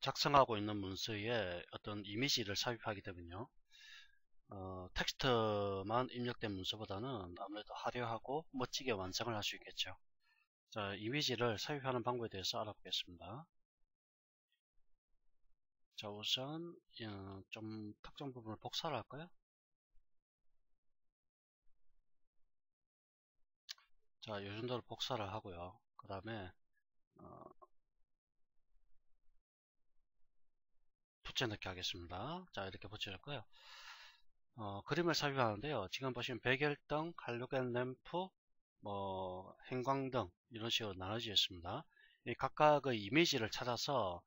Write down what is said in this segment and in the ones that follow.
작성하고 있는 문서에 어떤 이미지를 삽입하게 되면요. 텍스트만 입력된 문서보다는 아무래도 화려하고 멋지게 완성을 할 수 있겠죠. 자, 이미지를 삽입하는 방법에 대해서 알아보겠습니다. 자, 우선 좀 특정 부분을 복사를 할까요? 자, 이 정도로 복사를 하고요. 그 다음에 붙여넣기 하겠습니다. 자, 이렇게 붙여넣고요. 그림을 삽입하는데요. 지금 보시면 백열등, 할로겐 램프, 형광등 이런 식으로 나눠져 있습니다. 이 각각의 이미지를 찾아서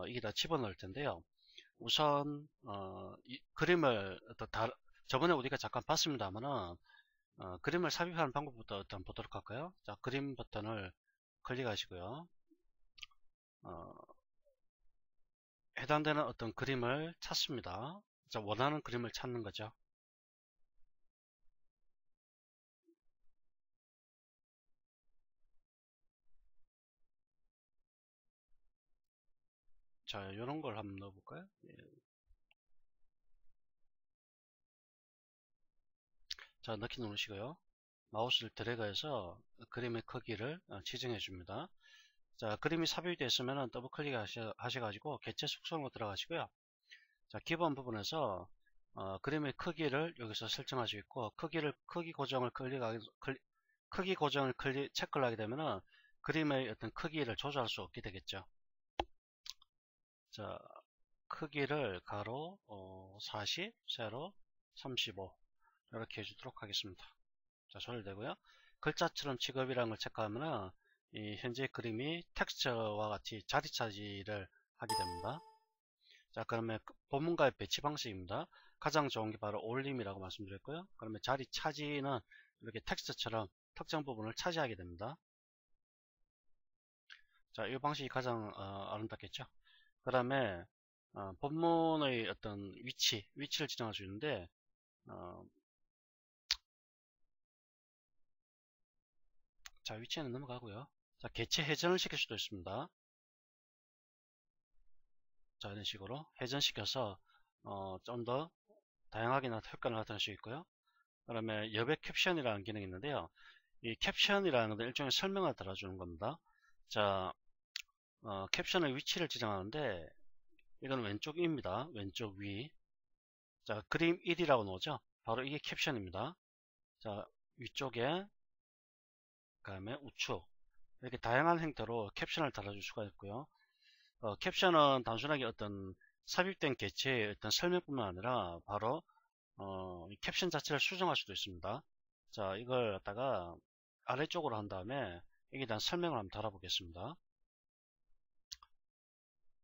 이게 다 집어넣을 텐데요. 우선 이 그림을 저번에 우리가 잠깐 봤습니다만은 그림을 삽입하는 방법부터 일단 보도록 할까요? 자, 그림 버튼을 클릭하시고요. 해당되는 어떤 그림을 찾습니다. 자, 원하는 그림을 찾는 거죠. 자, 이런 걸 한번 넣어볼까요? 예. 자, 넣기 누르시고요. 마우스를 드래그해서 그림의 크기를 지정해 줍니다. 자, 그림이 삽입이 됐으면 더블 클릭 하셔가지고 개체 속성으로 들어가시고요. 자, 기본 부분에서 그림의 크기를 여기서 설정할 수 있고, 크기 고정을 체크를 하게 되면은 그림의 어떤 크기를 조절할 수 없게 되겠죠. 자, 크기를 가로 40, 세로 35 이렇게 해주도록 하겠습니다. 자, 조절되고요. 글자처럼 취급이라는 걸 체크하면은 이 현재 그림이 텍스처와 같이 자리 차지를 하게 됩니다. 자, 그러면 본문과의 배치 방식입니다. 가장 좋은 게 바로 올림이라고 말씀드렸고요. 그러면 자리 차지는 이렇게 텍스트처럼 특정 부분을 차지하게 됩니다. 자, 이 방식이 가장 아름답겠죠. 그 다음에 본문의 어떤 위치를 지정할 수 있는데 자, 위치에는 넘어가고요. 자, 개체 회전을 시킬 수도 있습니다. 자, 이런 식으로 회전시켜서 좀 더 다양하게 효과를 나타낼 수 있고요. 그 다음에 여백 캡션이라는 기능이 있는데요. 이 캡션이라는 것은 일종의 설명을 달아주는 겁니다. 자, 캡션의 위치를 지정하는데 이건 왼쪽입니다. 왼쪽 위. 자, 그림 1이라고 나오죠. 바로 이게 캡션입니다. 자, 위쪽에 그 다음에 우측 이렇게 다양한 형태로 캡션을 달아줄 수가 있고요. 캡션은 단순하게 어떤 삽입된 개체의 어떤 설명뿐만 아니라 바로 이 캡션 자체를 수정할 수도 있습니다. 자, 이걸 갖다가 아래쪽으로 한 다음에 여기에 대한 설명을 한번 달아보겠습니다.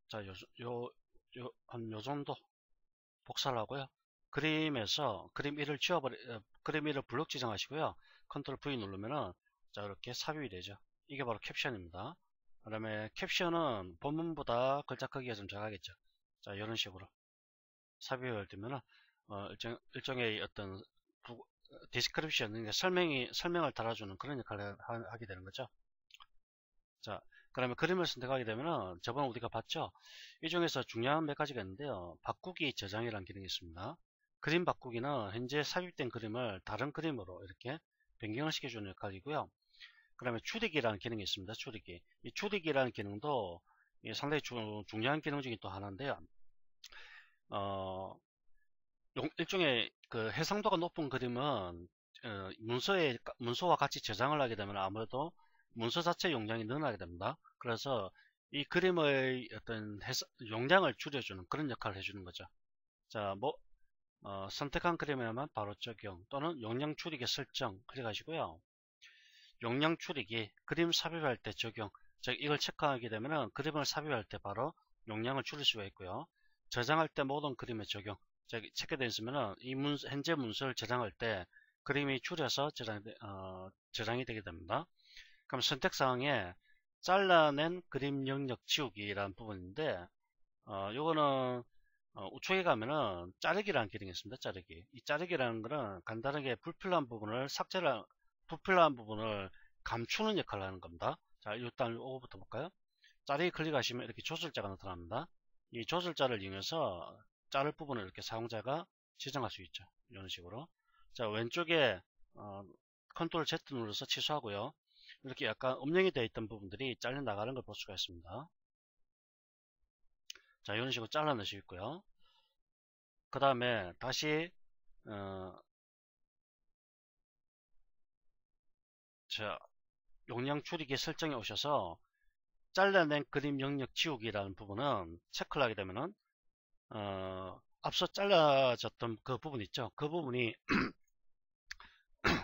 자, 한 요 정도 복사를 하고요. 그림에서 그림 1을 그림 1을 블록 지정하시고요. 컨트롤 V 누르면은 자, 이렇게 삽입이 되죠. 이게 바로 캡션입니다. 그 다음에 캡션은 본문보다 글자 크기가 좀 작아겠죠. 자, 이런 식으로 삽입을 되면은 일종의 어떤 디스크립션, 그러니까 설명을 달아주는 그런 역할을 하게 되는 거죠. 자, 그러면 그림을 선택하게 되면은 저번에 우리가 봤죠. 이 중에서 중요한 몇 가지가 있는데요. 바꾸기 저장이라는 기능이 있습니다. 그림 바꾸기는 현재 삽입된 그림을 다른 그림으로 이렇게 변경을 시켜주는 역할이고요. 그 다음에 추리기라는 기능이 있습니다. 추리기. 이 추리기라는 기능도 상당히 중요한 기능 중에 또 하나인데요. 일종의 그 해상도가 높은 그림은 문서와 같이 저장을 하게 되면 아무래도 문서 자체 용량이 늘어나게 됩니다. 그래서 이 그림의 어떤 용량을 줄여주는 그런 역할을 해주는 거죠. 자, 선택한 그림에만 바로 적용 또는 용량 줄이기 설정 클릭하시고요. 용량 줄이기, 그림 삽입할 때 적용. 즉 이걸 체크하게 되면 그림을 삽입할 때 바로 용량을 줄일 수가 있고요. 저장할 때 모든 그림에 적용. 즉 체크되어 있으면 현재 문서를 저장할 때 그림이 줄여서 저장이 되게 됩니다. 그럼 선택사항에 잘라낸 그림 영역 지우기라는 부분인데 요거는 우측에 가면은 자르기라는 기능이 있습니다. 자르기. 이 자르기라는 거는 간단하게 불필요한 부분을 감추는 역할을 하는 겁니다. 자, 일단 요거부터 볼까요? 자르기 클릭하시면 이렇게 조절자가 나타납니다. 이 조절자를 이용해서 자를 부분을 이렇게 사용자가 지정할 수 있죠. 이런 식으로. 자, 왼쪽에 컨트롤 Z 눌러서 취소하고요. 이렇게 약간 음영이 되어 있던 부분들이 잘려 나가는 걸 볼 수가 있습니다. 자, 이런 식으로 잘라 넣을 수 있고요. 그 다음에 다시 자, 용량 줄이기 설정에 오셔서 잘라낸 그림 영역 지우기라는 부분은 체크를 하게 되면은 앞서 잘라졌던 그 부분 있죠. 그 부분이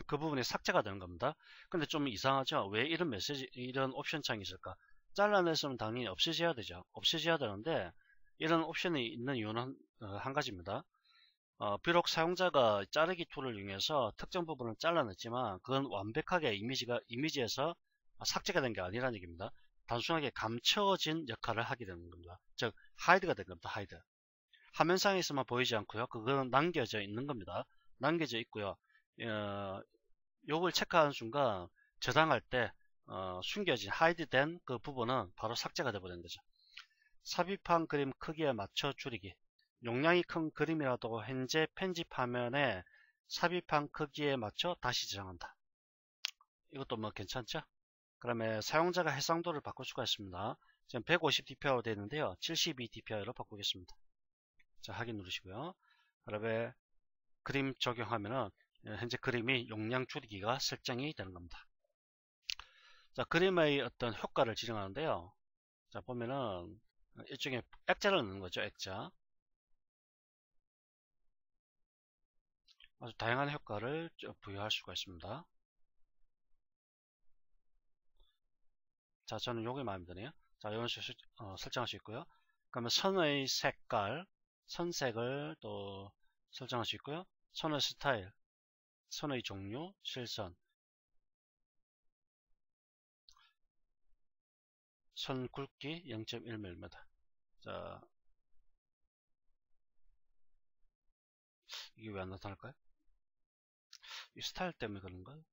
그 부분이 삭제가 되는 겁니다. 근데 좀 이상하죠. 왜 이런 메시지, 이런 옵션 창이 있을까? 잘라냈으면 당연히 없애져야 되죠. 없애져야 되는데 이런 옵션이 있는 이유는 한 가지입니다. 비록 사용자가 자르기 툴을 이용해서 특정 부분을 잘라냈지만 그건 완벽하게 이미지에서 삭제가 된 게 아니라는 얘기입니다. 단순하게 감춰진 역할을 하게 되는 겁니다. 즉 하이드가 된 겁니다. 하이드. 화면상에서만 보이지 않고요. 그거는 남겨져 있는 겁니다. 남겨져 있고요. 요걸 체크하는 순간 저장할 때 숨겨진 하이드된 그 부분은 바로 삭제가 되어버리는 거죠. 삽입한 그림 크기에 맞춰 줄이기. 용량이 큰 그림이라도 현재 편집 화면에 삽입한 크기에 맞춰 다시 저장한다. 이것도 뭐 괜찮죠? 그러면 사용자가 해상도를 바꿀 수가 있습니다. 지금 150dpi로 되어 있는데요. 72dpi로 바꾸겠습니다. 자, 확인 누르시고요. 그다음에 그림 적용하면은 현재 그림이 용량 줄이기가 설정이 되는 겁니다. 자, 그림의 어떤 효과를 지정하는데요. 자, 보면은 일종의 액자를 넣는 거죠. 액자. 아주 다양한 효과를 부여할 수가 있습니다. 자, 저는 요게 마음에 드네요. 자, 이런 식으로 설정할 수 있고요. 그러면 선의 색깔, 선색을 또 설정할 수 있고요. 선의 스타일, 선의 종류, 실선, 선 굵기 0.1mm. 자, 이게 왜 안 나타날까요? 이 스타일 때문에 그런가요?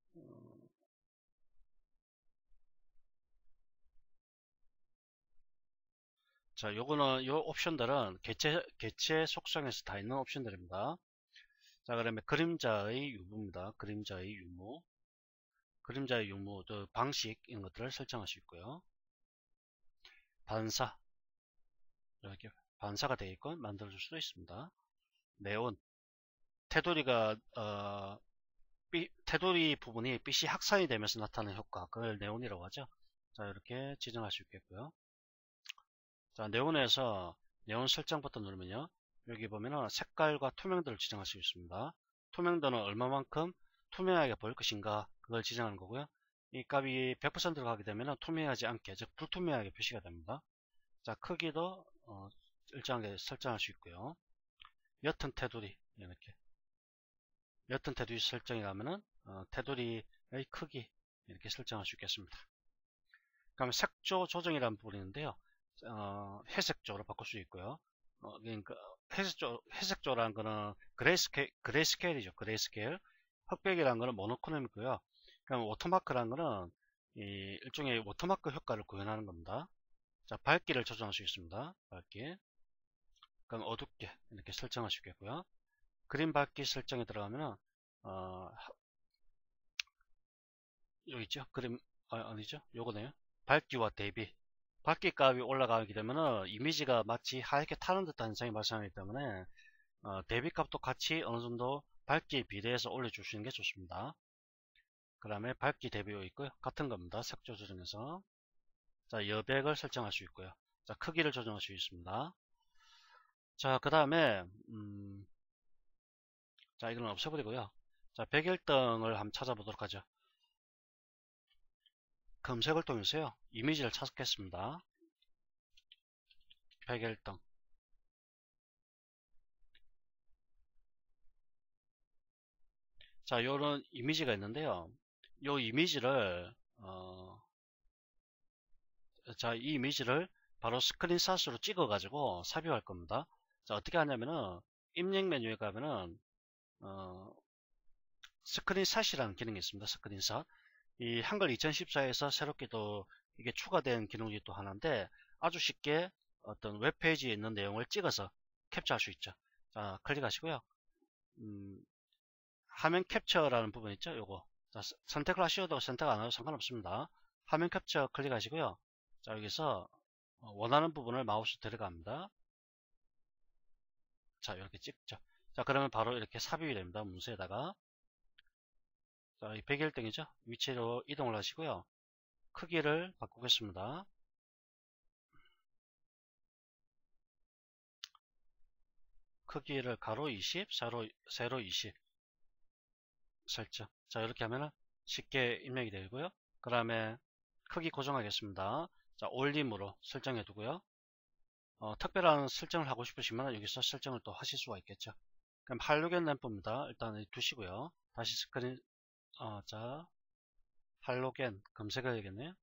자, 요거는 요 옵션들은 개체 속성에서 다 있는 옵션들입니다. 자, 그러면 그림자의 유무입니다. 그림자의 유무, 그림자의 유무, 또 방식 이런 것들을 설정할 수 있고요. 반사, 이렇게 반사가 되게끔 만들어줄 수도 있습니다. 네온, 테두리가 테두리 부분이 빛이 확산이 되면서 나타나는 효과, 그걸 네온이라고 하죠. 자, 이렇게 지정할 수 있겠고요. 자, 네온에서 네온 설정 버튼 누르면요. 여기 보면은 색깔과 투명도를 지정할 수 있습니다. 투명도는 얼마만큼 투명하게 보일 것인가, 그걸 지정하는 거고요. 이 값이 100%로 가게 되면 투명하지 않게, 즉 불투명하게 표시가 됩니다. 자, 크기도 일정하게 설정할 수 있고요. 옅은 테두리, 이렇게 옅은 테두리 설정에 가면은 테두리의 크기 이렇게 설정할 수 있겠습니다. 그럼 색조 조정이라는 부분이 있는데요. 회색조로 바꿀 수 있고요. 그러니까 회색조라는 거는 그레이스케일이죠. 그레이스케일. 흑백이라는 거는 모노크롬이고요. 그럼 워터마크라는 거는 일종의 워터마크 효과를 구현하는 겁니다. 자, 밝기를 조정할 수 있습니다. 밝기. 그럼 어둡게 이렇게 설정할 수 있겠고요. 그림 밝기 설정에 들어가면은 여기 있죠. 그림 아니죠. 요거네요. 밝기와 대비. 밝기 값이 올라가게 되면은 이미지가 마치 하얗게 타는 듯한 현상이 발생하기 때문에 대비 값도 같이 어느 정도 밝기에 비례해서 올려주시는 게 좋습니다. 그 다음에 밝기 대비가 있고요. 같은 겁니다. 색조 조정에서. 자, 여백을 설정할 수 있고요. 자, 크기를 조정할 수 있습니다. 자, 그 다음에 자, 이거는 없애버리고요. 자, 백열등을 한번 찾아보도록 하죠. 검색을 통해서요. 이미지를 찾겠습니다. 백열등. 자, 요런 이미지가 있는데요. 요 이미지를 자, 이 이미지를 바로 스크린샷으로 찍어 가지고 삽입할 겁니다. 자, 어떻게 하냐면은 입력 메뉴에 가면은 스크린샷이라는 기능이 있습니다. 스크린샷. 이 한글 2014에서 새롭게 또 이게 추가된 기능이 또 하나인데 아주 쉽게 어떤 웹페이지에 있는 내용을 찍어서 캡처할 수 있죠. 자, 클릭하시고요. 화면 캡처라는 부분 있죠. 요거. 자, 선택을 하셔도 선택 안 하셔도 상관없습니다. 화면 캡처 클릭하시고요. 자, 여기서 원하는 부분을 마우스 들어갑니다. 자, 이렇게 찍죠. 자, 그러면 바로 이렇게 삽입이 됩니다. 문서에다가. 자, 이 101등이죠. 위치로 이동을 하시고요. 크기를 바꾸겠습니다. 크기를 가로 20, 세로 20 설정. 자, 이렇게 하면은 쉽게 입력이 되고요. 그 다음에 크기 고정하겠습니다. 자, 올림으로 설정해 두고요. 특별한 설정을 하고 싶으시면 여기서 설정을 또 하실 수가 있겠죠. 그럼 할로겐 램프입니다. 일단 두시고요. 다시 스크린, 자, 할로겐 검색을 해야겠네요.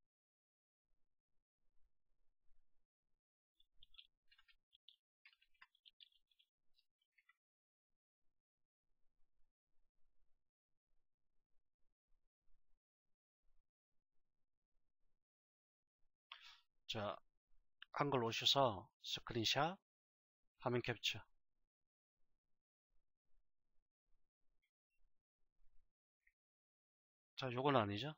자, 한글 오셔서 스크린샷, 화면 캡처. 자, 요건 아니죠.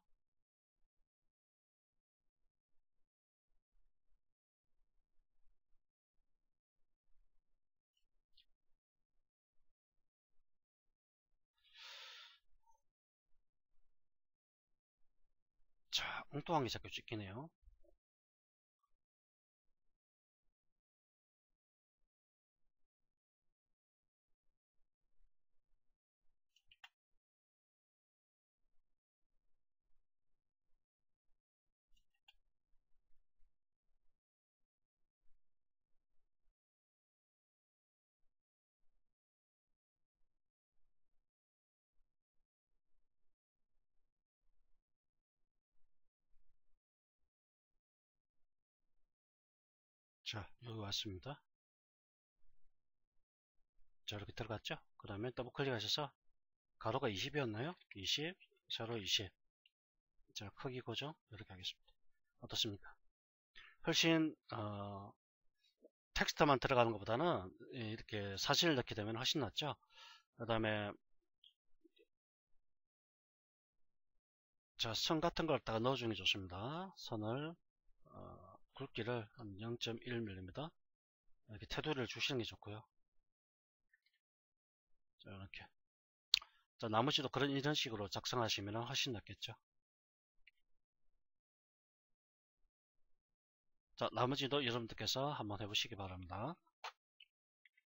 자, 엉뚱한 게 자꾸 찍히네요. 자, 여기 왔습니다. 자, 이렇게 들어갔죠. 그 다음에 더블 클릭하셔서 가로가 20이었나요? 20, 세로 20. 자, 크기 고정 이렇게 하겠습니다. 어떻습니까? 훨씬 텍스트만 들어가는 것보다는 이렇게 사진을 넣게 되면 훨씬 낫죠. 그 다음에 자, 선 같은 걸 갖다가 넣어주는 게 좋습니다. 선을 굵기를 한 0.1mm 이렇게 테두리를 주시는 게 좋고요. 자, 이렇게. 자, 나머지도 이런 식으로 작성하시면 훨씬 낫겠죠. 자, 나머지도 여러분들께서 한번 해보시기 바랍니다.